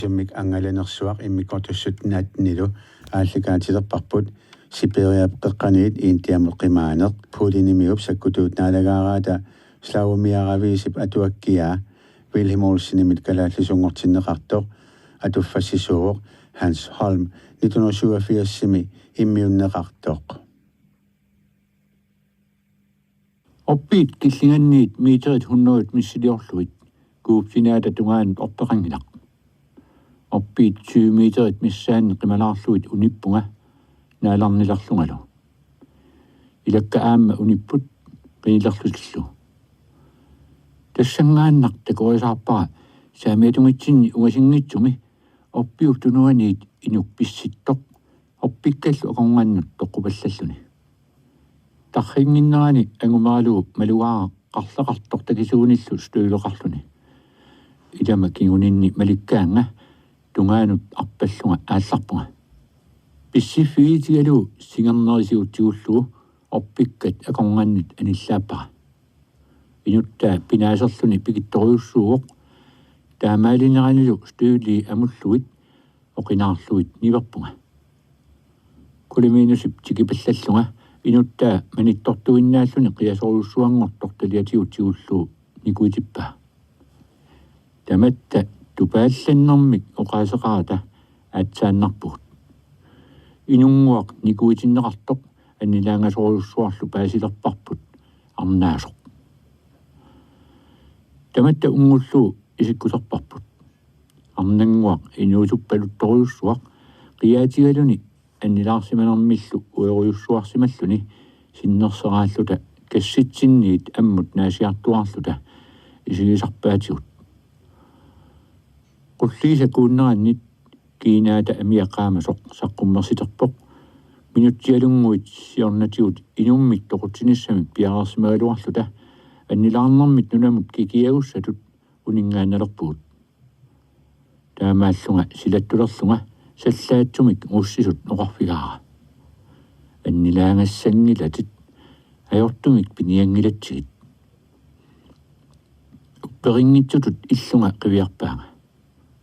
Simmik angalernersuaq immikotussutnaatnilu аалликаатилерпарпут сипериаппеққаниит иинтиамут қимаанеқ пулинимиуп саккутуут наалагаараата слаумиаравиисип атуаккиаа вилхимоулсинимит калааллисунгортиннеқартоқ атуффассисууоқ Hans Holm 1987-сими иммиуннеқартоқ Oppiit killinganniit miiterit 100 missiliorluit kuupsinaata tungaanut orpeqanginaq Oppiit 20 meterit missaanni qimalaarluit unippunga naalarnilarlungalu ilakka aamma unipput qinilerlusillu tassangaannaq takorisarpara saamiatungitsinni ungasingitsumi oppiuk tunuaniit inukpissittoq oppikkallu aqorngannut toqqupallalluni tarringinnerani angumaalu maluaa qarlaqartoq takisuunillu stuileqarluni ilama kinguninni malikkaanga tungaanut arpallunga aallarpunga pissifiitigalu singernerisiuttigullu orpikkat aqorngannit anillaapara inuttaa pinaaserluni pikittoriussuuq taamaalinneranilu stuuli amulluit oqinaarluit niverpunga kulimiinusip tikipallallunga inuttaa manittortuinnaalluni qiasoruussuangortortaliatiuttigullu nikuitippaa tamatta tupaallannermik oqaaseqaata aatsaannarpugut inunguaq nikuitinneqartoq annilaangasoruussuarlu paasilerparput arnaasoq tamatta ungullu isikkuserparput arnanguaq inuusuppaluttoriussuaq qiaatigaluni annilaarsimanermillu ueruyussuarsimalluni sinnerseraаллута kassitsinniit ammut naasiartuarluta isigisarpaatigut qulliisakuunnerannit kiinaata amiaqaamasoq saqqummersiterpoq minuttialunguit siornatigut inummit toqutsinissami piareersimagaluarluta annilaarnermit nunamut kikiagussatut uningaannalerpugut taamaallunga silattulerlunga сallаатсумик уссисут ноқарфигаара аннилаангассангилатит ajortumik piniangilатсигит упперингитсутут иллунга қивиарпаага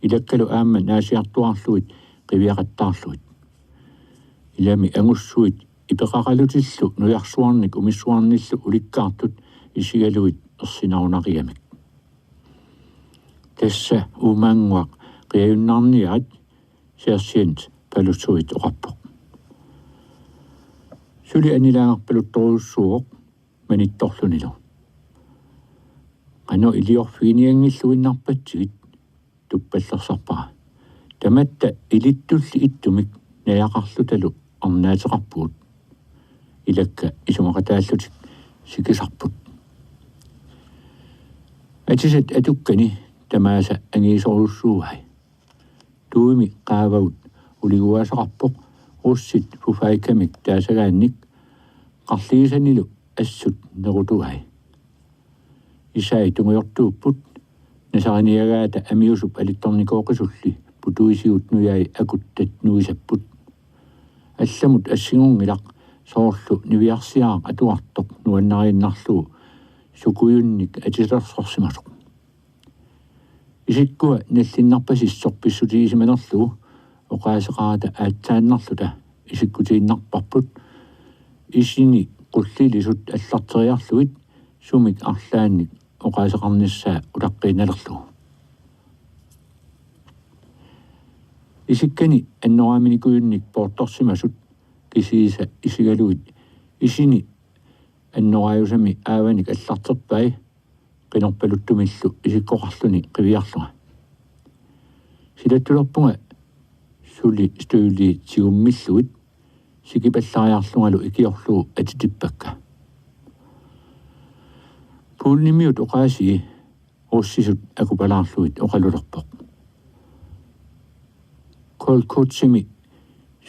илаккалу аама наасиартуарлуит қивиақаттаарлуит илами ангуссуит ипеқаралутиллу нуярсуарник умиссуарниллу уликкаартут исигалуит ерсинарунақиамик тасса уумаангуақ қиаюннаарниат сиарсиант палутсуит оқарпоқ сули анилаангерпалутторуссууоқ манитторлунилу qanu iliorfiiniangilluinnarpatsigit tuppallersarpara tamatta ilittulli ittumik nayaqarlutalu arnaateqarpuut ilakka isumaqataallutik sikisarput atisat atukkani tamaasa angiisorussuuhai tuimi qaavaut uliguasaqarpoq russit fufaikamik taasagaannik qarliisanilu assut nerutugai isai tungiortuupput nasariniagaata amiusup alittornikooqisulli putuisiut nuyai akuttat nuisapput allamut assigungilaq soorlu niviarsiaaq atuartoq nuannariinnarluu sukuyunnik atilersorsimasoq isikkua nallinnarpasissorpissutiisimanerluu oqaaseqaata aatsaannarluta isikkutiinnarparput isini qullilisut allarteriarluit sumik arlaannik oqaaseqarnissaa ulaqqiinalerluu isikkani annoraaminikuyunnik poortorsimasut kisiisa isigaluit isini annoraayusami aavanik allarterpai qinorpaluttumillu isikkoqarluni qiviarlunga silattulerpunga suli stuuli tigummilluit sikipallariarlungalu ikiorluu atitippakka puulnimiut oqaasi ussisut akupalaarluit oqalulerpoq kolkuutsimi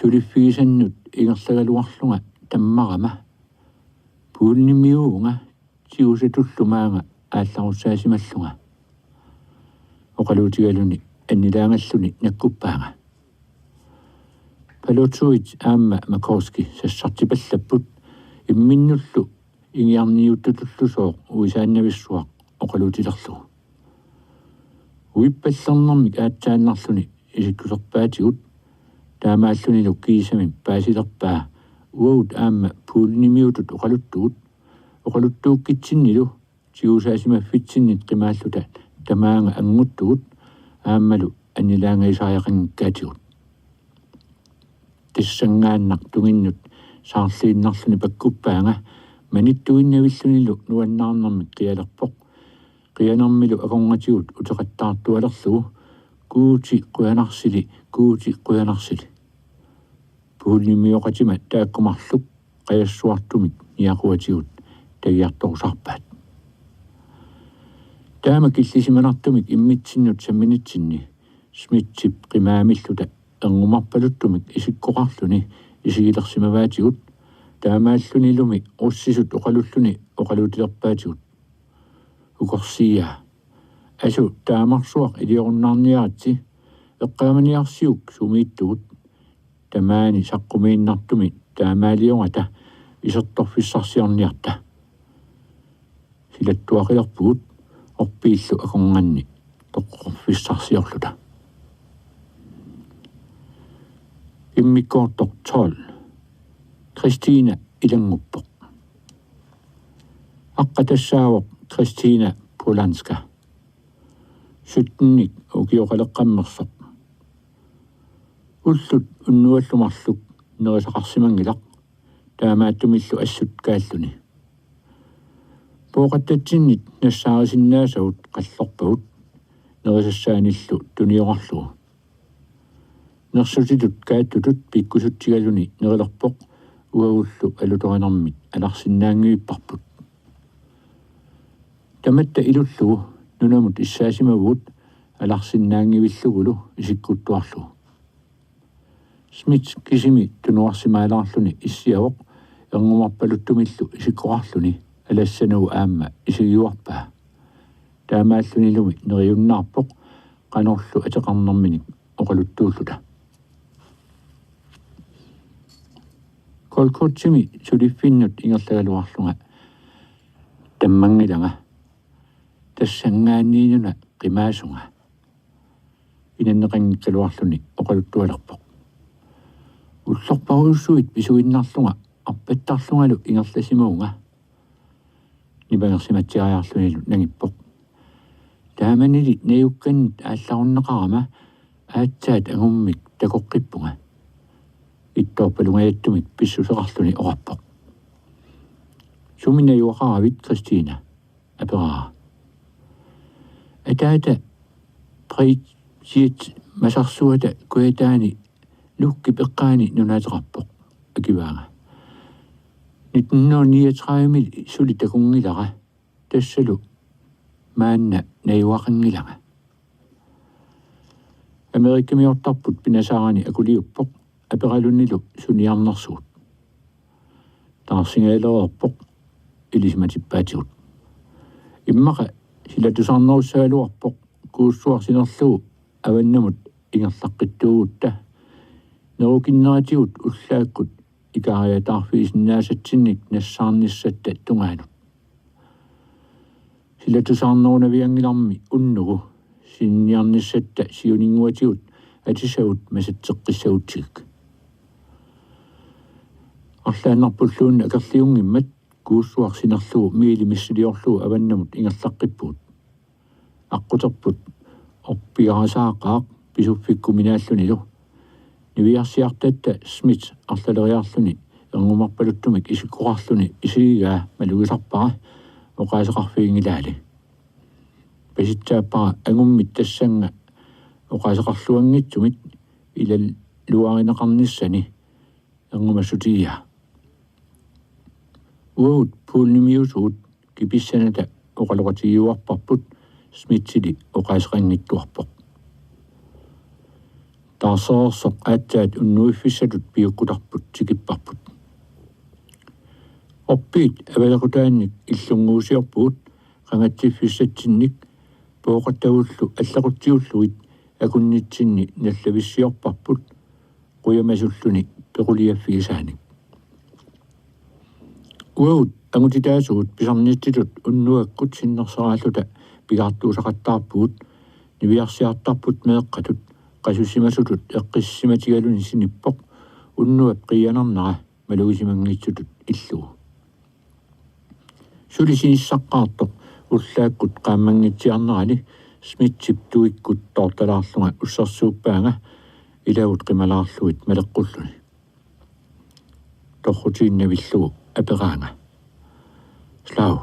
suliffigisannut ingerlagaluarlunga tammarama puulnimiuunga tiusatullumaanga aallarussaasimallunga oqaluutigaluni annilaangalluni nakkuppaanga palutsuit aamma Makoski sassartipallapput imminnullu ingiarniuttutullusooq uisaannavissuaq oqaluutilerlu uippallernermik aatsaannarluni isikkuserpaatigut taamaalluниlu kiisamin paasilerpaa uut aamma puulinimiutut oqaluttuukkitsinnilu tiusaasimaffitsinnik qimaalluta tamaanga anguttugut aammalu annilaangaisaayaqangikkaatigut tissangaannaq tunginnut saarliinnarluni pakkuppaanga manittuinnavillunilu nuannaarnermik qialerpoq qianarmilu akorngatigut uteqattaartualerlugu kuuti quyanarsili puulinimioqatima taakkumarluk qayassuartumik niaquatigut tagiartorusarpaat taama killisimanartumik immitsinnut samminitsinni smitsip qimaamilluta ergumarpaluttumik isikkoqarluni isigilersimavaatigut taamaallunilumi ussisut oqalutilerpaatigut ukorsiiaa asu taamarsuaq iliorunnaarniaratsi eqqaamaniarsiuk sumiittugut tamaani saqqumiinnartumi taamaaliongata isertorfissarsiarniarta silattuaqilerpugut orpiillu akornganni toqqorfissarsiorluta immikkoortoq 12 Christina ilanguppoq aqqatassaavoq Christina Polanska sutnik ukioqaleqqammersoq ullut unnuallumarluk nerisaqarsimangilaq taamaattumillu assut kaalluni pooqattatsinnit nassaarisиннаасагут qallerpagut nerisassaanillu tuniorarlugu nersutitut kaattutut pikkusuttigaluni nerilerpoq uagullu alutorinermit alarsinnaangiipparput tamatta ilullugu nunamut issaasimavut alarsinnaangivillugulu isikkuttuarlugu Smith kisimi tunuarsimaalаарluni issiavoq ergumarpaluttumillu isikkoqarluni alassanagu aamma isigiuarpaa taamaallunilumi neriunnaarpoq qanorlu ateqarnerminik oqaluttuulluta kolkotsimi suliffinnut ingerlagaluarlunga tammangilanga tassangaanniinuna qimaasunga inanneqangikkaluarluni oqaluttualerpoq ullorparuussuit pisuinnarlunga arpattarlungalu ingerlasimuunga nipangersimatsiariarlunilu nangippoq taamanili nayukkannit aallarunneqarama aatsaat angummik takoqqippunga ittoorpalungajattumik pissuseqarluni orappoq suminajuaqaravit Christina aperaa ataata siit masarsuata kuetaani lukki peqqaani nunaateqarpoq akivaanga nitnnooniatraamil sulitakungilara tassalu maanna nayuaqangilanga Amerikkamiortarput pinasaarani akuliuppoq aperalunnilu suniarnersuut taarsingaalereerpoq ilismatippaatigut immaqa silatusarnerussaaluarpoq kuussuarsinerlugu avannamut ingerlaqqittuugutta nerukinneratigut ullaakkut ikariataarfiisinnaasatsinnik nassaarnissatta tungaanut silatusarnerunaviangilarmi unnugu sinniarnissatta siuninguatigut atisavut masatseqqissavutsigik арлааннарпуллуунна акерлиунгиммат кууссуарсинерлугу миилимиссилиорлугу аваннамут ингерлаққиппуут аққутерпут орпиарасаақаақ писуффиккуминааллунилу нивиарсиартатта смит арлалериарлуни эргумарпалуттумик исиккоқарлуни исигигаа малугисарпара оқаасеқарфигингилаали паситсааппара агуммит тассанга оқаасеқарлуангитсумит илал луаринеқарниссани эргумассутигиа уут пулнимиусуут киписсаната оқалоқатигиуарпарпут смитсили оқаасеқангиттуарпоқ таасаорсоқ аатсаат уннуиффиссатут пиуккутарпут сикиппарпут оппиит авалақутаанник иллунгуусиорпуут қангатсиффиссатсинник пооқаттагуллу аллақутсиуллуит акуннитсинни наллависсиорпарпут қуямасуллуни пеқулиаффигисааник уут ангутитаасуут писарниттитут уннуаккут синнерсарааллута пигаартуусақаттаарпуут нивиарсиартарпут меэққатут qasussimasutut eqqissimatigaluni sinippoq unnuap qiyanarnara malugisimangitsutut illugu sulisinissaqaartoq ullaakkut qaammangitsiarnerani smitchip tuikkut tortalaarlunga ussarsuuppaanga ilagut qimalaarluit maleqqulluni torrutiinnavillugu aperaanga slau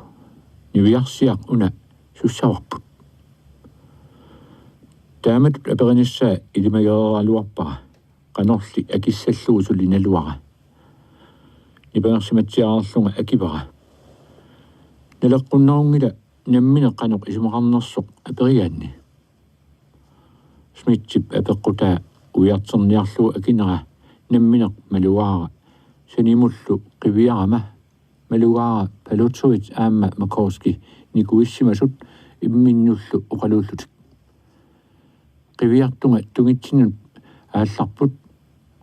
niviarsiaq una sussavarput taamatut aperinissaa ilimageeraluarpara qanorli akissallugu sulinaluara nipangersimatsiaarlunga akipara naleqqunnaungila nammine qanoq isumaqarnersoq aperiaanni smitchip apeqqutaa uiarterniarlugu akinera nammineq maluaara sanimullu qiviarama maluaara palutsuit aamma makorski nikuissimasut imminnullu uqaluullutik qiviartunga tungitsinun aallarput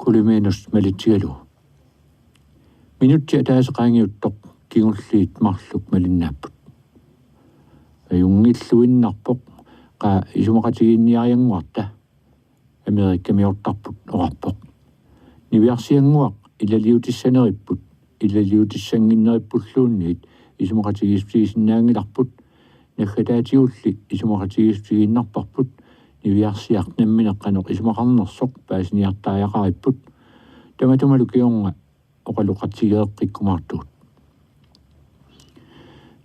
kulimenus malitsigalu minutti ataaseqaangiuttoq kingulliit marluk malinnaaput ayungilluinnarpoq qa isumaqatigiinniarianguarta Amerikkamiortarput orarpoq niviarsianguaq ilaliutissaneripput ilaliutissanginneripulluunniit isumaqatigiispigisinnaangilarput naggataatiulli isumaqatigiispiginnarparput niviarsiaq nammineqqanoq isumaqarnersoq paasiniartaajaqaripput tamatumalu kionga oqaluqatigeeqqikkumaartuut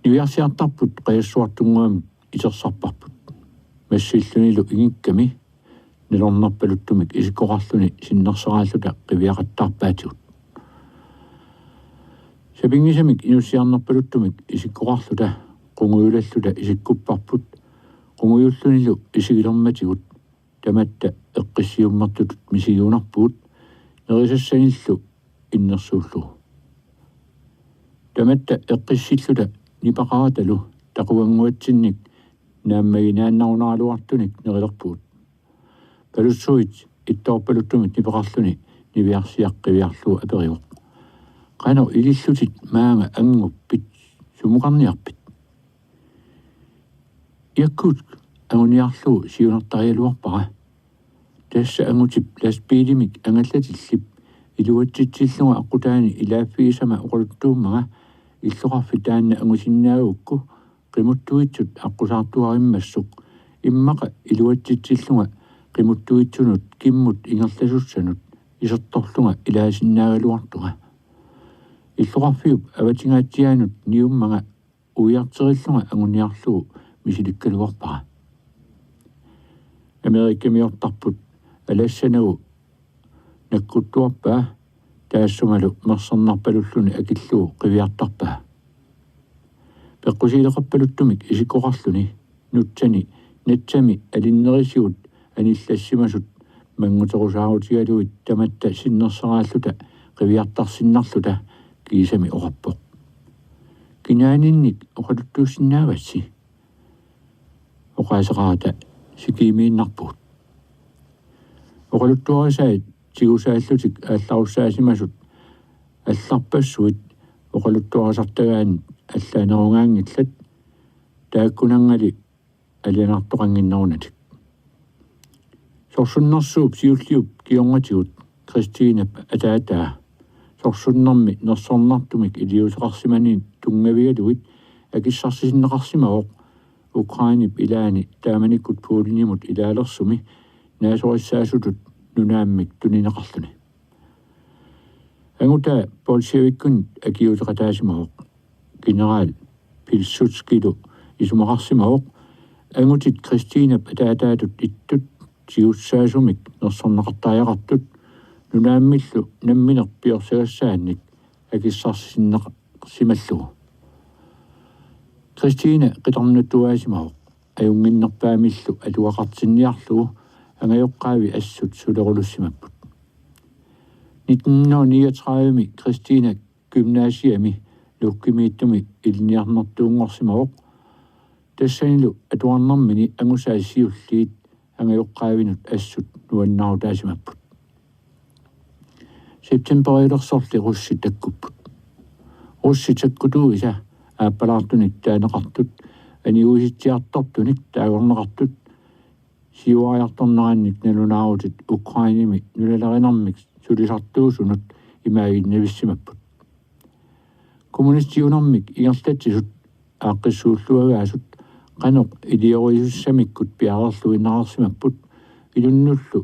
niviarsiartarput qayassuartunguamut isersarparput massillunilu ingikkami nilornerpaluttumik isikoqarluni sinnersaraalluta qiviaqattaarpaatigut sapingisamik inussiarnerpaluttumik isikkoqarluta qunguulalluta isikkupparput qunguyullunilu isigilermatigut tamatta eqqissiummartutut misigiunarpuut nerisassanillu innersuullugu tamatta eqqissilluta nipaqaratalu taquanguatsinnik naammaginaaannarunaraluartunik nerilerpuut palutsuit ittoorpaluttumik nipaqarluni niviarsiaqqiviarlugu aperiuq qano ilillutit maanga anguppit sumuqarniarpit iakkut anguniarlugu siunartarialuarpara tassa angutip laspiilimik angallatillip iluatsitsillunga aqutaani ilaaffigisama uqaluttuummaga illoqarfitaanna angusinnaaguukku qimuttuitsut aqusaartuarimmassuk immaqa iluatsitsillunga qimuttuitsunut kimmut ingerlasussanut isertorlunga ilaasinnaaгаluartuga illoqarfiup avatingaatsiaanut niummaga uiarterillunga anguniarlugu misilikkaluarpara Amerikkamiortarput alassanagu nakkuttuarpaa taassumalu mersernarpalulluni akillugu qiviartarpaa peqqusiileqarpaluttumik isikoqarluni nutsani natsami alinnerisigut anillassimasut manguterusaarutigaluit tamatta sinnersaraalluta qiviartarsinnarluta kiisami oqarpoq kinaaninnik oqaluttuussinnaagassi oqaaseqarata sikiimiinnarpuut oqaluttuarisaat sigusaallutik aallarussaasimasut алларпассуит оқалуттуарасартагаан аллаанерунгаангилlat тааккунангали алианартоқангиннерунатик сорсуннэрсууп сиуллиуп кионгатигут Кристинап атаатаа сорсуннэрми нерсорнартумик илиусеқарсимани тунгавигалуит акиссарсисиннеқарсимаоқ Украинип илаани тааманиккут пуулинимут илаалерсуми наасориссаасутут нунааммик тунинеқарлуни ангута болшевиккун акиусеқатаасимаоқ генерал Пилсудскилу исумақарсимаоқ ангутит Кристинап атаатаатут иттут сиуссаасумик нерсорнеқартаажақартут нунааммиллу намминерпиорсагассаанник акиссарсиннеқарсималлугу Кристина қитарнуттуаасимаоқ аюнгиннерпаамиллу алуақартинниарлугу ангайоққаави ассут сулерулуссимаппут 1939 Кристина гymnasiami луккимииттуми илниарнертуунгорсимаоқ тассанилу атуарнэрмини ангусаасиуллиит ангайоққаавинут ассут нуаннарутаасимаппут септемберилерсорли русси таккуппут русси таккутуиса ааппалаартуник таанеқартут аниуиситсиартортуник таагорнеқартут siuariartornarannik nalunaarutit Ukrainimi nulalarinarmik sulisartuusunut imaagiinnavissimapput kommunistiunarmik ingerlatsisut aaqqissuulluagaasut qanoq iliorisussammikkut piarerluinnaarsimapput ilunnullu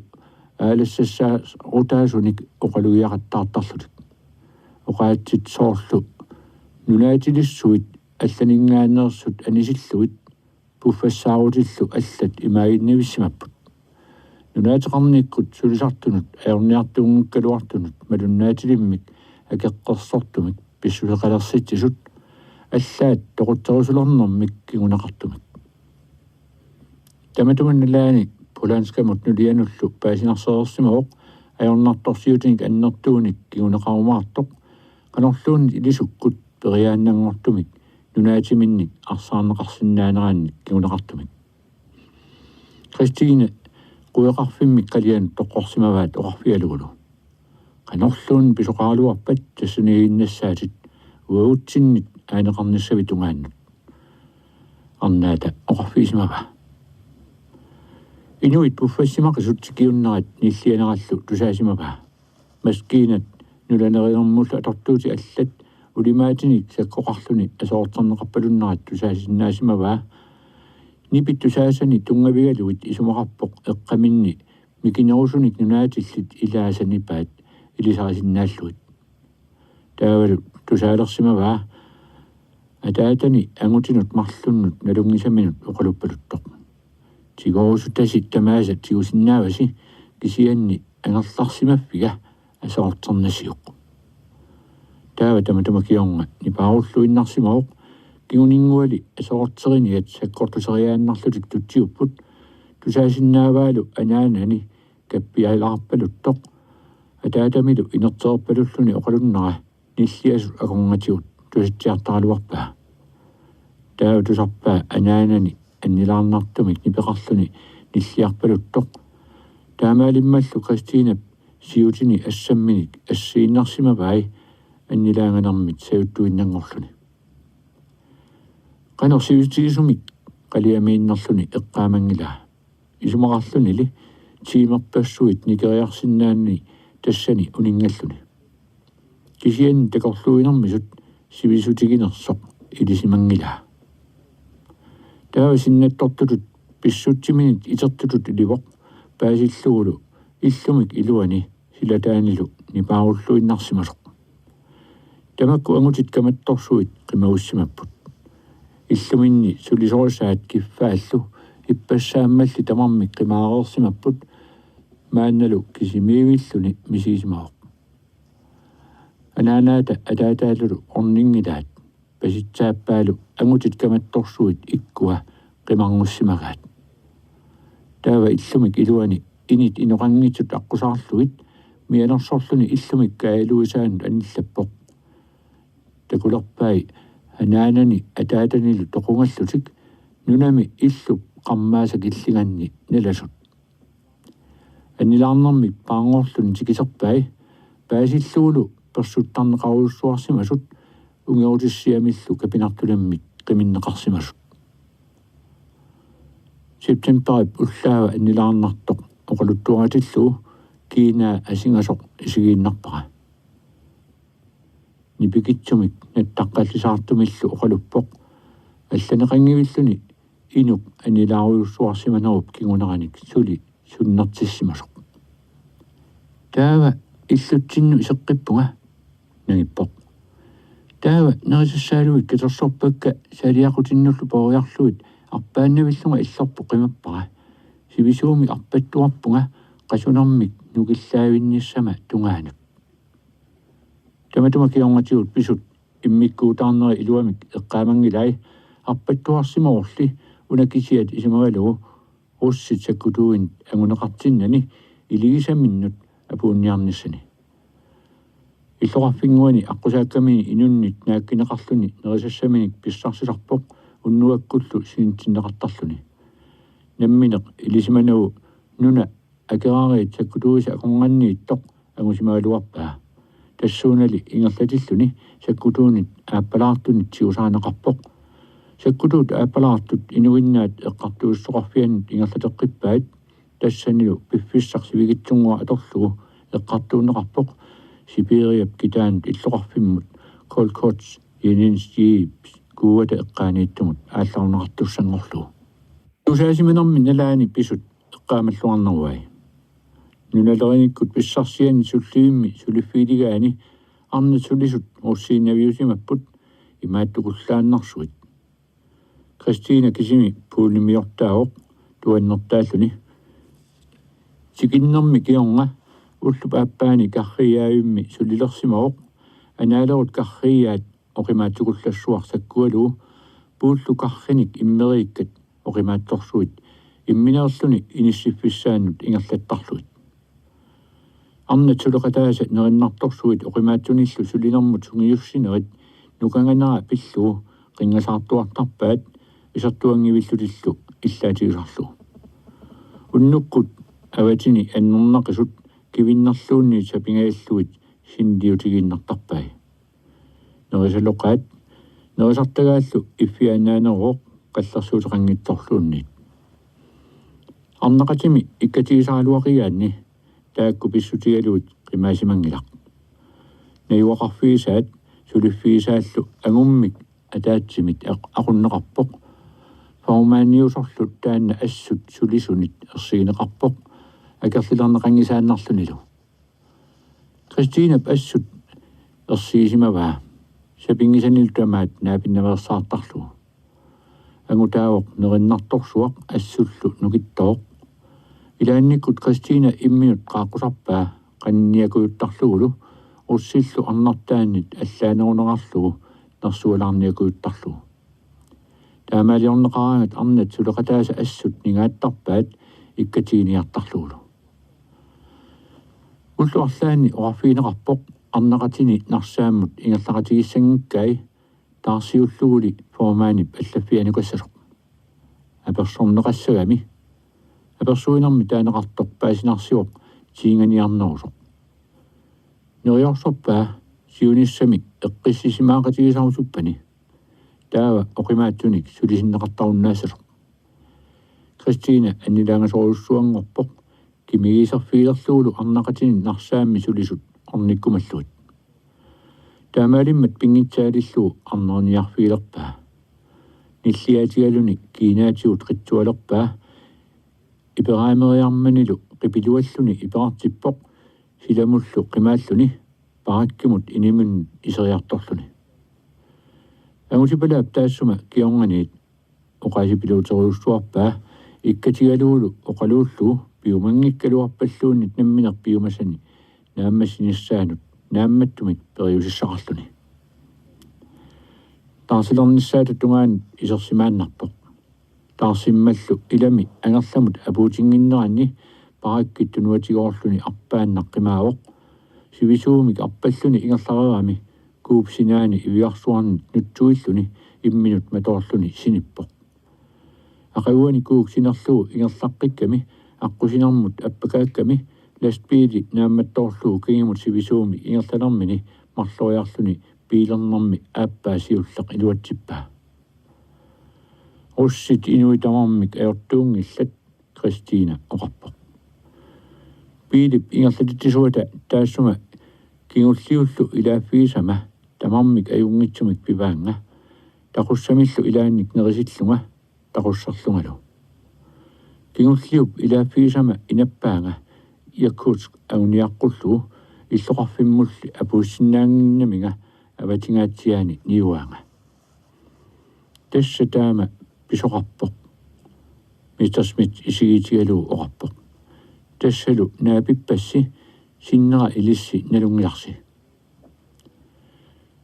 aalassaa rutaasunik oqalugiaqattaartarlutik oqaatsit soorlu nunaatilissuit алланингааанерсут анисиллуит пуффассааруtillu аллат имаагиннависсимаппут нунаатеқарниккут сулисартунут аерниартуунгккалуартунут малуннаатилиммик акеққерсортумик писсулеқалерситсисут аллаат тоқуттерусулернэрмик кигунеқартумик таматуманналаани пулаанскамут нулиануллу паасинарсерерсимавоқ аернарторсиутиник аннертууник кигунеқарумаартоқ канорлуунит илисуккут периааннангортумик нунаатиминник арсаарнеқарсиннаанераанник кигунеқартумик Кристина қуеқарфиммик қалиан тоққорсимаваат оқарфиалугулу канорлуун писоқаалуарпат тассунигиннассаатит уаутсинник аанеқарниссавитунгааннут арнаата оқарфиисимава инуит пуффассимақисут киуннерат ниллианераллу тусаасимава маскиинат нуланериермулла атортуути аллат улимаатиник саккоқарлуни асоортернеқарпалуннерат тусаасиннаасимаваа нипит тусаасани тунгавигалуит исумақарпоқ эққаминни микинерусуник нунаатиллит илаасанипаат илисарисиннааллуит таавалу тусаалерсимаваа атаатани ангутинут марлуннут налунгисаминут оқалуппалуттоқ тигоорусутасит тамаасат тигусиннааваси кисианни ангерларсимаффига асоортернасиоқ таава таматумакиорнга нипааруллуиннарсимавоқ кигунингуали асоортериниат саккортусериааннарлутик тутсиуппут тусаасиннааваалу анаанани каппиалаарпалуттоқ атаатамилу инертерпалуллуни оқалуннера ниллиасу аконгатиут тусатсиартаралуарпаа таава тусарпаа анаанани аннилаарнартумик нипеқарлуни ниллиарпалуттоқ таамаалиммаллу Кристина сиутини ассамминик ассииннарсимаваи аннилаанганармит сауттуиннангорлуни канорсивитигисумик қалиамииннерлуни эққаамангилаа исумақарлунили тиимерпассуит никериарсиннаанни тассани унингаллуни кисиан такорлуинэрмисут сивисутигинерсоқ илисимангилаа таава синнаттортулут писсутсиминит итертулут иливоқ паасиллугулу иллумик илуани силатаанилу нипааруллуиннарсималоқ тамакку ангутит каматторсуит қимауссимаппут иллуминни сулисорусаат киффааллу иппассааммалли тамармик қимаарерсимаппут маанналу кисимиивиллуни мисисимаоқ анаанаата атаатаалулу орнингилаат паситсааппаалу ангутит каматторсуит иккуа қимарнуссимагаат таава иллумик илуани инит иноқангитсут аққусаарлугит мианерсорлуни иллумик каалуисаанут аниллаппоқ такулерпай анаанани атаатанилу тоқунгаллутик нунами иллуп қаммааса киллиганни наласут аннилаарнэрмик паангоорлун тикисерпай паасиллуулу персуттарнеқаруйуссуарсимасут унгеутиссиамиллу капинартуламмик қиминнеқарсимасут септемберип уллаава аннилаарнартоқ оқалуттуаратиллу кина асингасоқ исигииннарпара нипикитсумик наттаққаллисаартумиллу оқалуппоқ алланеқангивиллуни инук анилааруйуссуарсиманеруп кигунераник сули суннертиссимасоқ таава иллутсинну исеққиппунга нагиппоқ таава нерисассаалуик катерсорпакка салиақутиннуллу пориарлуит арпааннавиллунга иллерпу қимаппара сивисууми арпаттуарпунга qasunermik nukillaavinniссама tungaanuk таматумакиорнатиут писут иммиккуутаарнери илуамик эққаамангилай арпаттуарсимаорли унакисиат исимагалугу руссит саккутуин ангунеқартиннани илигисаминнут апуунниарниссани иллоқарфингуани аққусааккамини инуннит нааккинеқарлуни нерисассаминик писсарсиларпоқ уннуаккуллу синтиннеқартарлуни намминеқ илисиманагу нуна акераариит саккутуиса аконганнииттоқ агусимаалуарпаа тассуунали ингерлатиллуни саккутуунит ааппалаартунит сиусаанеқарпоқ саккутуут ааппалаартут инуиннаат эққартуиссоқарфианут ингерлатеққиппаат тассанилу пиффиссарсивигитсунгуа аторлугу эққартуунеқарпоқ Сибириап китаанут иллоқарфиммут колкотс Енинсти куата эққаанииттумут аалларунеқартуссангорлугу тусаасиминерми налаани писут эққаамаллуарнеруай нуналериниккут писсарсиани суллиимми сулиффиилигаани арна сулисут уссиинавиусимаппут имааттукуллааннарсуит Кристина кисими пуулнимиортаавоқ туаннертааллуни сикиннерми киорнга уллу пааппаани карриааюмми сулилерсимавоқ анаалерут карриаат оқимааттукуллассуар саккуалуу пууллу карриник иммерииккат оқимаатторсуит имминерлүни иниссиффиссааннут ингерлаттарлуит арна тулеқатааса нериннарторсуит оқимааттуниллу сулинермут сунгиуссинерит нуканганера пиллуу қингалаартуартарпаат исертуангивиллулиллу иллаатигисарлу уннуккут аватини аннернақисут кивиннерлуунни сапингааллуит синдиутигиннартарпай нерисалоқаат нерисартагааллу иффианаанероқ қаллерсуутеқангитторлуунниит арнақатими иккатигисаралуақигаанни таакку писсутигалуит қимаасимангилақ наюақарфигисаат сулиффигисааллу агуммик атаатсимит aqunneqarpoq фаумааниусорлут таанна ассут сулисунит ерсигинеқарпоқ акерлилернеқангисааннарлунилу Кристинап ассут ерсигисимаваа сапингисанил тамаат наапиннаверсаартарлу ангутаавоқ нериннарторсуақ ассуллу нукиттооқ илаанниккут Кристина имминут qaaqusarpaa qanniakuuttарлугулу уссиллу арнартааннит аллаанерунеқарлугу нерсуалаарниакуuttарлугу таамаалиорнеқараангат арнат сулеқатааса ассут нигааттарпаат иккатигиниартарлугулу уллу арлаани ораффигинеқарпоқ арнеқатини нарсааммут ингерлақатигиссангиккай таарсиуллугули формаанип аллаффианикассалоқ аперсорнеқассагами аперсуинерми таанеқартоқ паасинарсиоқ тиинганиарнерусоқ нериорсорпаа сиуниссами эққиссисимаақатигисарусуппани таава оқимааттуник сулисиннеқартаруннаасалоқ Кристина аннилаангасоруссуангорпоқ кимигисерфигерлуулу арнақатини нарсаамми сулисут орниккумаллуит таамаалиммат пингитсаалиллуу арнерниарфигилерпаа ниллиатигалуни кинаатиут қитсуалерпаа ипераамериарманилу қипилуаллуни иперартиппоқ силамуллу қимааллуни параккимут инимун исериарторлуни агутипалаап таассума киорганиит оқаасипилуутериуссуарпаа иккатигалуулу оқалууллу пиумангиккалуарпаллууннит намминер пиумасани нааммасиниссаанут наамматтумик периусиссақарлуни таарсилерниссаату тунгаан исерсимааннарпоқ таарсиммаллу илами ангерламут апуутингиннеранни параккит тунуатигоорлуни арпааннаққимаавоқ сивисуумик арпаллуни ингерларерами куупсинаани ивиарсуарнит нутсуиллуни имминут маторлуни синиппоқ ақауани кууксинерлуу ингерлаққикками аққусинермут аппакаакками ластпиили наамматторлуу кингимут сивисууми ингерлалермини марлуриарлуни пилернэрми ааппаасиуллеқ илуатсиппаа руссит инуитамармик аёртуунгиллат Кристина оқарпоқ пилип ингерлатитсуата таассума кингуллиуллу илааффигисама тамармик аюнгитсумик пиваанга тақуссамиллу илаанник нерисиллунга тақуссарлунгалу кингуллиуп илааффигисама инаппаанга Якутск ауниаққуллу иллоқарфиммулли апууссиннаангиннамига аватингаатсиаани ниуаанга тасса таама писоқарпоқ мистер Смит исигитигалуу оқарпоқ тассалу наапиппасси синнера илисси налунгиарси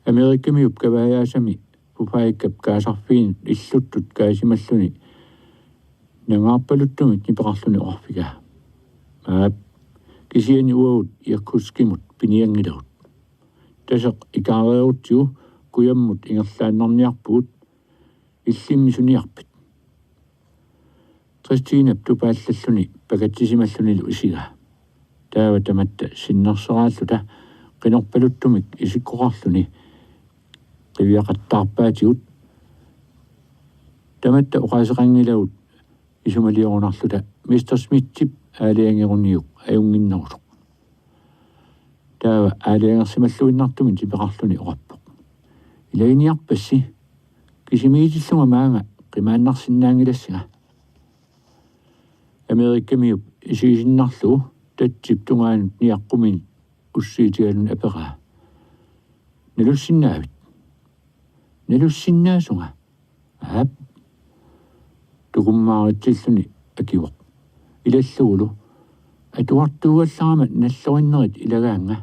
америккамиуп каваяасами пупаиккап каасарфиин иллуттут каасималлуни нангаарпалуттумик нипеқарлуни орфига маап кисиани уаут якутскимут пиниангилаут тасеқ икаареерутсиу куяммут ингерлааннарниарпуут иллиммисуниарпит Кристинап тупааллаллуни пакатсисималлунилу исига таава таматта синнерсерааллута qinорпалуттумик исиккоқарлуни qivиақаттаарпаатигут таматта оқаасеқангилавут исумалиорунарлута мистер Смитсип аалиангерунниук аюнгиннерусоқ таава аалиангерсималлуиннартумин типеқарлуни оқаппоқ илаиниарпасси кисимиитиллунга маанга қимааннарсиннаангилассига америккамиуп исигисиннарлуу татсип тунгаанут ниаққумин уссиитигалун апераа налуссиннаасунга аап тугуммааритсиллуни акивоқ илаллуулу атуартуугалларама наллориннерит илагаанга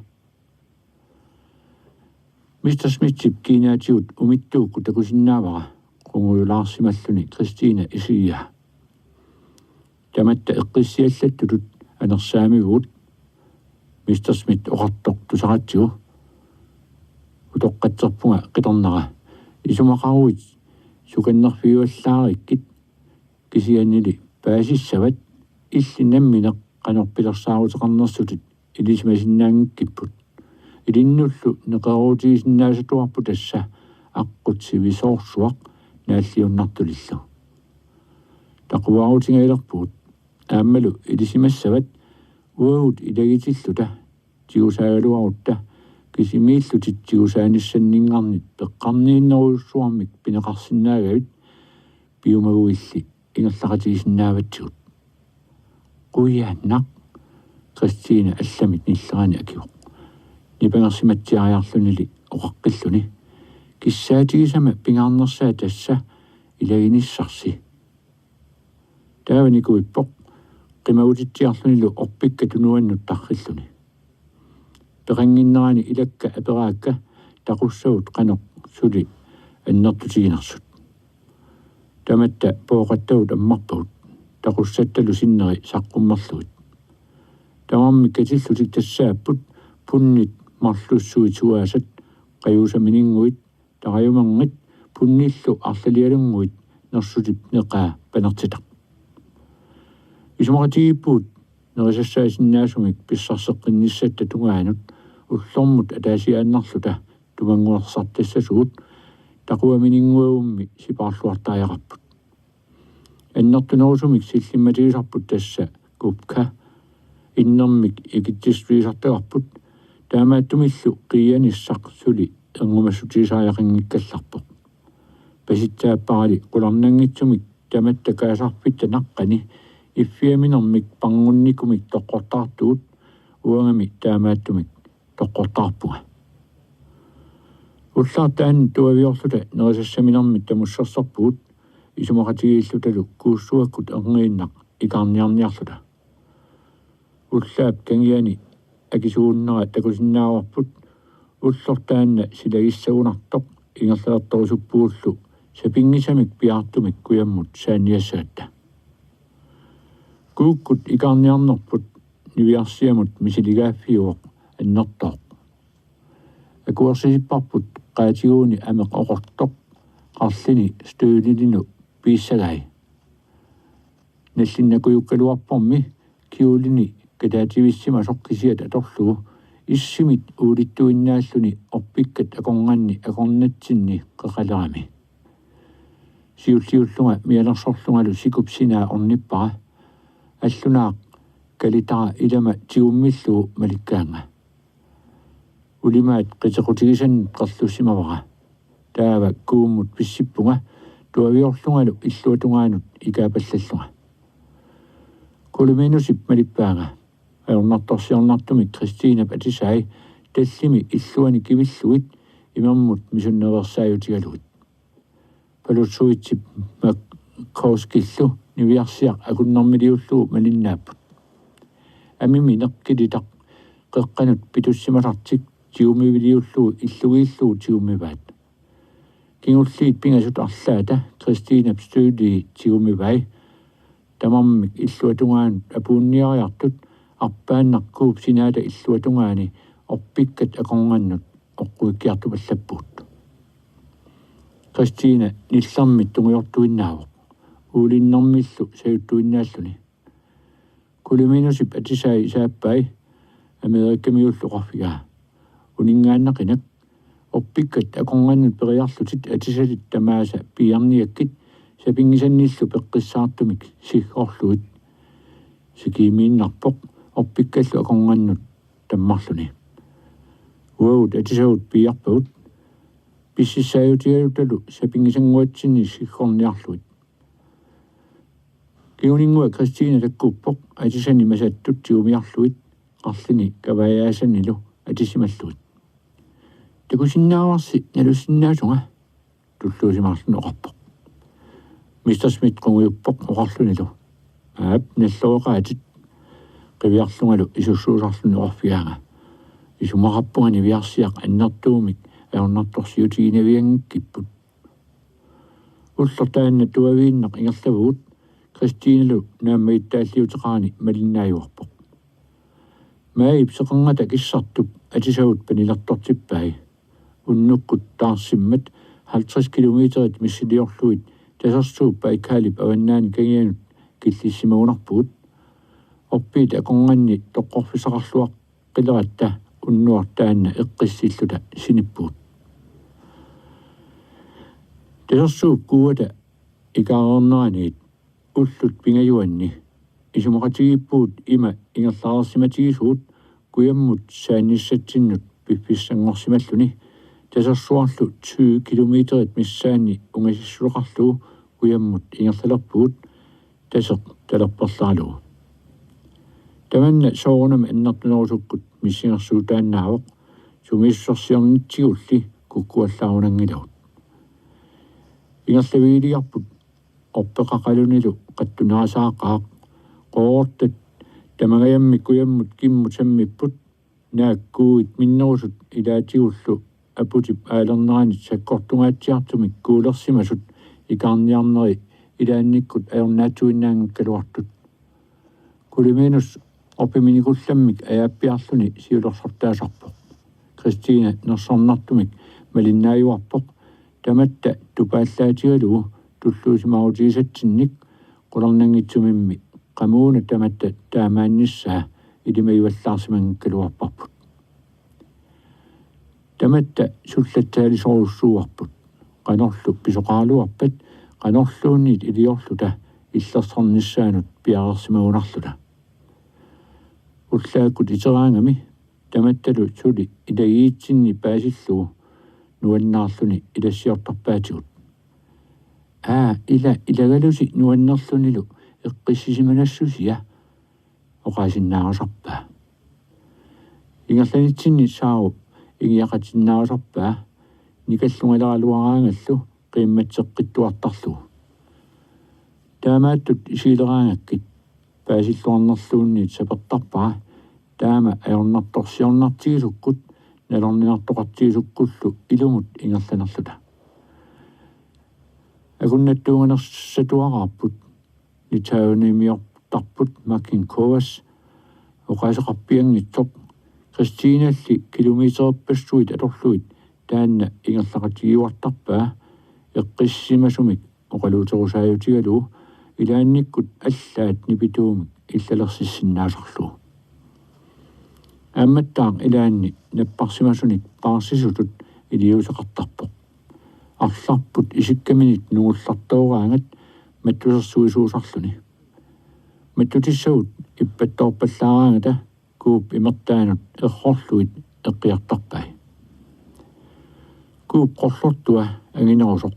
мистер смитсип кинаатиут умиттуукку такусиннаавара қунгуйулаарсималлуни Кристина исииа таматта эққиссиаллаттутут анерсаамигуут мистер смит оқартоқ тусаратсигу утоққатсерпунга қиторнера исумақаруит суканнерфиуаллаариккит кисианнили паасиссават иллинамминеқ канорпилерсаарутеқарнерсутит илисмасиннаангиккиппут илиннуллу неқеруутигисиннаасатуарпу тасса аққутсивисоорсуақ нааллиуннартулиллу тақуаарутингаилерпуут ааммалу илисимассават уагут илагитиллута тиусаагалуарутта кисимииллутит тиусааниссаннингаарнит пеққарнииннеруйуссуармик пинеқарсинаагавит пиумагуилли ингерлақатигисиннааватсигут қуяаннақ Кристина алламит ниллерани акиоқ нипангерсиматсиариарлунили оқаққиллуни киссаатигисама пингаарнерсаа тасса илагиниссарси тааваникуиппоқ қимагутитсиарлунилу орпикка тунуаннут тарриллуни пеқангиннерани илакка апераакка тақуссагут қаноқ сули аннертутигинерсут таматта пооқаттагут аммарпагут тақуссатталу синнери саққуммерлугит тамамми катиллутик тассааппут пуннит марлуссуитуаасат қаюусаминингуит тараюмангит пунниллу арлалиалунгуит нерсутип неқаа панертитақ исумақатигиппуут нерисассаасиннаасумик писсарсеққинниссатта тунгаанут уллормут атаасиааннарлута тумангуерсартассасуут тақуаминингуагумми сипаарлуартааяқарпут аннертунерусумик силлимматигисарпут тасса купка иннэрмик икитсисвисартагарпут таамааттумиллу қияниссақ сули энгумассутигисааяқингиккалларпоқ паситсааппарали қуларнангитсумик таматта каасарпитта наққани иффиаминэрмик пангунникумик тоққортаартуут уангами таамааттумик тоққортаарпуга уллаартаан туавиорлута нерисассаминэрмит тамуссерсарпуут исумақатигииллуталу кууссуаккут ангииннақ икаарниарниарлута уллаап кангиани акисууннера такусиннааварпут уллортаанна силагиссагунартоқ ингерлаерторусуппууллу сапингисамик пиартумик куяммут сааниассаатта кууккут икаарниарнерпут нивиарсиамут мисилигааффиуоқ аннертооқ акуарсисиппарпут qaatiguuni ameq oqortoq qarlini stuulilinu piissagai nallinnakuyukkaluarpormi kiulini kataativiссima soqqisiat atorlugu issimit uulittuinnaalluni orpikkat akornganni akornatsinni qeqalerami siulliullunga mialersorlungalu sikupsinaa ornippara аллунаақ калитара илама тигуммиллуу маликкаанга улимаат қитеқутигисан қерлуссимавара таава кууммут писсиппунга туавиорлунгалу иллуатунгаанут икаапаллаллунга кулуминусип малиппаага аернарторсиорнартумик Кристина патисай таллими иллуани кивиллуит имермут мисунневерсааютигалугит палутсуитсип маккоускиллу нивиарсиақ акуннэрмилиуллуу малиннааппут амими неққилитақ қеққанут питуссимасартик тиумивилиуллуу иллугииллуу тиумиваат кингуллиит пингасут арлаата Кристина пстуули тиумивай тамаммик иллуатунгаанут апуунниариартут арпааннаркууп синаата иллуатунгаани орпиккат акорнганнут оққуиккиартупаллаппуут Кристина ниллэрмит тунгиортуиннаавоқ уулиннэрмиллу саюттуиннааллуни кулуминусип атисаи сааппай америккамиуллуқарфигаа унингааннақинак орпиккат акорнганнут периарлутит атисалит тамааса пиарниаккит сапингисанниллу пеққиссаартумик сиггорлуит Sikiimiinnarpoq orpikkallu aqorngannut tammarluni. Uut atisaut piarput pississaajutialutalu sapingisanguatsinni sikkorniarluit. Kiuningua Christine takkuppoq atisani masattut tiumiarluit qarlini kavayaasannilu atisimalluit. Takusinnaavarsi nalussinnaasunga tulluusimaarlunu oqarpoq. Mr. Smith qunguuppoq oqarlunilu aap nalluoqaatit qiviarlungalu isussuusarluni oqorfiaanga isumaqappungani viarsiaq annartuumik aornartorsiutiinaviangikkiput ullertaanna tuaviinnaq ingerlavuut Christinelu naammagittaalliuteqaani malinnaayuarpoq maayip seqerngata kissartup atisavut panilartortippai unnukkut taarsimmat 50 kilometerit missiliorluit tasersuuppa ikkaalip avannaani kangianut killissimagunarpuut oppiit aqornganni toqqorfisaqarluaq qileratta unnuartaanna eqqissilluta sinippuut tasersuup kuuata ikaareerneraniit ullut pingajuanni isumaqatigippuut ima ingerlaarsimatigissuut kuyammut saannissatsinnut piffissangorsimalluni tasersuarlu 20 kilometerit missaanni ungasissuleqarluu kuyammut ingerlalerpuut taseq talerperlaalugu tamanna soorunam annartunerusukkut missingersuutaannaavoq sumissorsiornitsigulli kukkuallaagunangilagut ingerlaviiliarput orpeqaqalunilu qattunaasaaqaaq qoortat tamagayammi kuyammut kimmut sammipput naakkuuit minnerusut ilaatigullu aputip aalerneranit sakkortungaatsiartumik kuulersimasut ikaarniarneri ilaannikkut ayornaatuinnaangakkaluartut kuliminus opiminikullamik ajaappiarluni siulorsortaasarpoq Christine nersornartumik malinnaajuarpoq tamatta tupaallaatigalugu tulluusimaarutigisatsinnik qularnangitsumimmi qamuuna tamatta taamaannissaa ilimayuallaarsimangakkaluarparput tamatta sullattaalisorussuuarput qanorlu pisoqaaluarpat qanorluunniit iliorluta illersornissaanut piareersimagunarluta ullaakut iteraangami tamattalu suli ilagiitsinni paasillugu nuannaarluni ilassiortarpaatigut ilagalusi nuannerlunilu eqqissisimanassusia oqaasinnaagasarpaa ingerlanitsinni saaru ingiaqatinnaagasarpaa nikallungaleraluaraangallu qiimmatseqqittuartarlugu taamaattut isiileraangakkit paasilluarnerluunniit sapertarpara taama ayornartorsiornartigisukkut nalorninartoqartigisukkullu ilumut ingerlanerluta akunnattuunganersatuaqarput nitaunimiortarput Makin Koas oqaasaqarpiangitsoq Christinalli kilometererpassuit atorluit taanna ingerlaqatigiuartarpaa eqqissimasumik oqaluuterusaajutigalu ilaannikkut allaat nipituumik illalersissinnaasarlugu aammattaaq ilaanni napparsimasunik paarsisutut iliuseqartarpoq arlarput isikkaminit nungullartooraangat mattusersuisuusarluni mattutissavut ippattoorpallaaraangata kuup imertaanut errorluit eqqiartarpai kuup qorlortua anginerusoq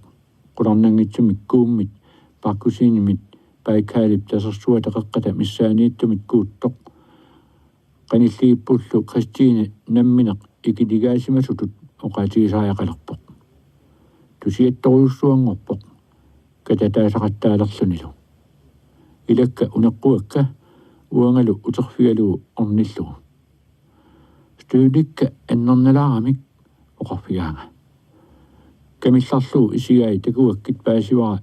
qularnangitsumik kuummit pakkusiinimit paikkaalip tasersuata qeqqata missaaniittumit kuuttoq qanilliippullu Christine nammineq ikiligaasimasutut oqaatigisaajaqalerpoq tusiattoruyussuangorpoq katataasaqattaalerlunilu ilakka unaqquakka uangalu uterfigalugu ornillugu stuulikka annernalaaramik oqarfigaanga kamillarlugu isigai takuakkit paasivara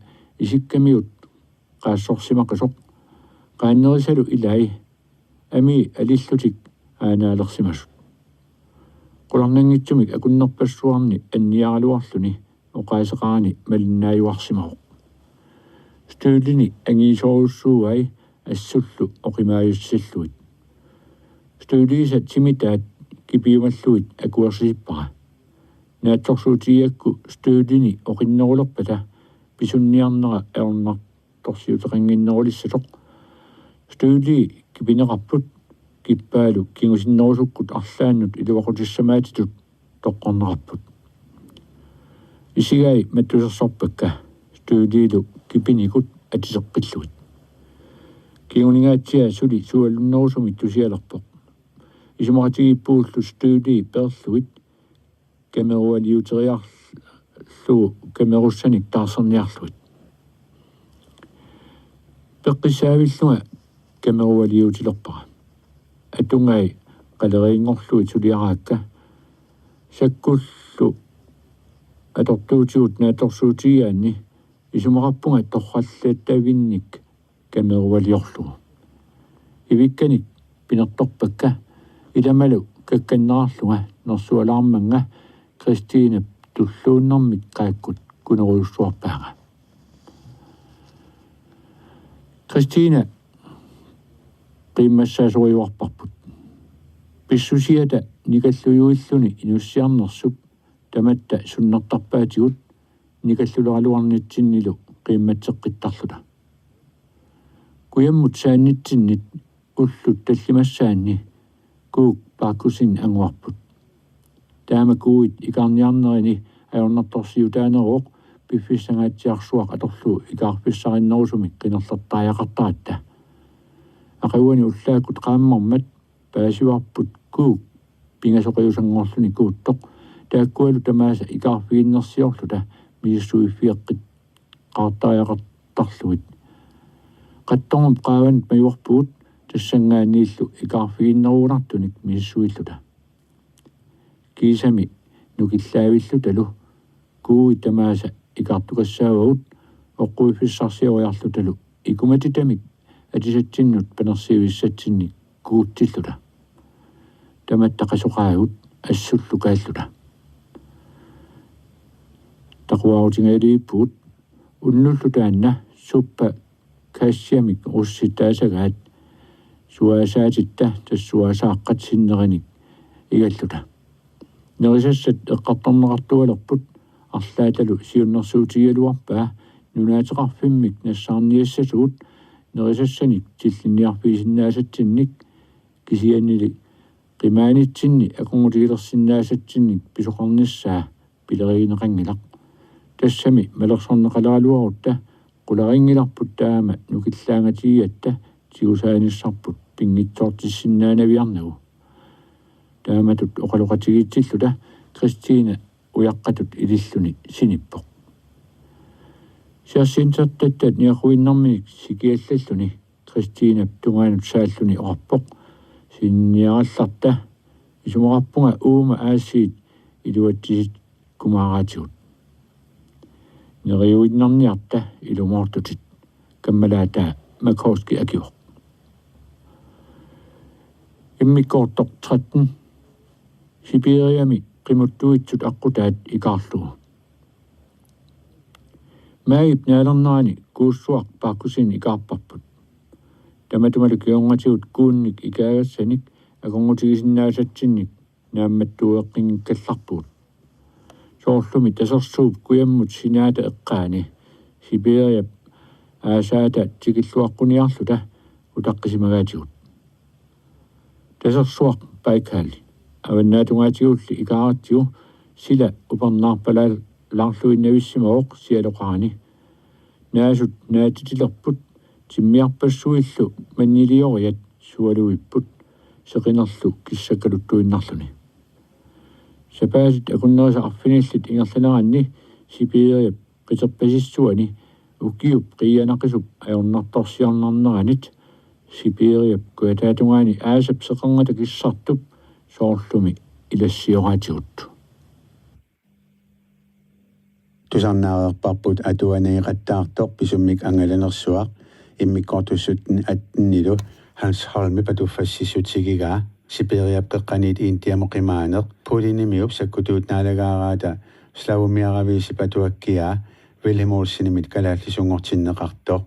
isikkamiut qaassorsimaqasoq qaannerisalu ilai ami alillutik aanaalersimasut qularnangitsumik akunnerpassuarni anniaraluarluni oqaaseqaani malinnaajuarsimaruq stuulini angiisorussuugai assullu oqimaajussalluit stuuliisa timitaat kipiumalluit akuersisippara naatsorsuutigiakku stuulini oqinnerulerpata pisunniarnera aornartorsiuteqanginnerulissasoq stuuli кипинеқарпут киппаалу кингусиннерусуккут арлааннут илуақутиссамаатитут тоққорнеқарпут исигай маттусерсорпакка студиилу кипиникут атисеққиллуит кингунингаатсиа сули суалуннерусумит тусиалерпоқ исумақатигиппууллу студии перлуит камеруалиутериарлу камеруссаник таарсерниарлуит пеққисаавиллунга камеруалиутилерпара атунгай қалериингорлуит сулиараакка саккуллу атортуутиут нааторсуутигаанни исумақарпунга торраллааттавинник камеруалиорлугу ивикканик пинерторпакка иламалу какканнаарлунга нерсуалаарманга Кристиина туллууннэрмик qaakкут кунеруйуссуарпаага Кристиина qimmassaasuриуарпарпут писсусиата никаллуюиллуни инуссиарнерсуп таматта суннертарпаатигут никаллулералуарнитсиннилу qimmatseqqittarluta куяммут сааннитсиннит уллут таллимассаанни куук пааккусин ангуарпут таама кууит икаарниарнерини аёрнарторсиутаанеруоқ пиффиссангаатсиарсуақ аторлу икаарписсариннерусумик qinерлертааяқартаратта ақауани уллааккут qaammarmat паасиварпут куук пингасоқиусангорлуни кууттоқ тааккуалу тамааса икаарфигиннерсиорлута миссуиффиэққит qaartaаяқартарлуит qattornum qaavanit majorpuut тассангааннииллу икаарфигиннеруунартуник миссуиллута кисами нукиллаавиллу талу кууи тамааса икаартукассаавагут оққуиффиссарсиориарлу талу икуматитамик атисатсиннут панерсиивиссатсинник кууттиллута таматтақасоқаагут ассуллу кааллута тақуаутингаалииппут уннуллу таанна суппа кассиамик русситаасагаат суаасаатитта тассуаасааққатсиннериник игаллута нерисассат эққарторнеқартуалерпут арлааталу сиуннерсуутигалуарпаа нунаатеқарфиммик нассаарниассасуут нерисассаник тиллинниарфигисиннаасатсинник кисианнили qimaaanitsinni акунгутигилерсиннаасатсинник писоқарниссаа пилеригинеқангилақ тассами малерсорнеқалералуарутта qularingilарпут таама нукиллаангатигиатта тигусааниссарпут пингитсоортиссиннаанавиарнагу тааматут оқалоқатигиитсиллута Кристиина уяққатут илиллуни синиппоқ сиассинтертаттат ниахуиннэрминик сикиаллаллуни Кристиина тунгаанут сааллуни орпоқ синниаралларта исумақарпунга уума аассиит илуатсисит кумаараатигут нериуиннэрниарта илумоортутит каммалаата макоски акиоқ иммиккоортоқ 13 сибириами qimuttuitsut аққутаат икаарлугу маип наалернаани кууссуақ пааккусин икаарпарпут таматумалу кионгатигут куунник икаагассаник аконгутигисиннаасатсинник наамматтуеққингккалларпуут соорлуми тасерсууп куяммут синаата эққаани сибириап аасаата тикиллуаққуниарлута утаққисимагаатигут тасерсуақ пайкаалли аваннаатунгаатигулли икааратсигу сила упернаарпалаал лаарлуиннависсимаоқ сиалоқарани наасут наатитилерпут тиммиарпассуиллу маннилиориат суалуиппут сеқинерлу киссаккалуттуиннарлуни сапаасит акуннерисақарфиниллит ингерланеранни сибириап қитерпасиссуани укиуп қиянақисуп аёрнарторсиарнарнеранит сибириап куатаатунгаани аасап сеқангата киссартуп соорлуми илассиораатигут тусарнаареерпарпут атуанеиқаттаартоқ писуммик ангаланерсуақ иммиккортуссуттин аттиннилу Hans Holme патуффассисутсигигаа сибириап қеққанит иинтиамоқимаанеқ пулинимиуп саккутуутнаалагаараата славумиарависи патуаккиа вилимуурсинимит калааллисунгортиннеқартоқ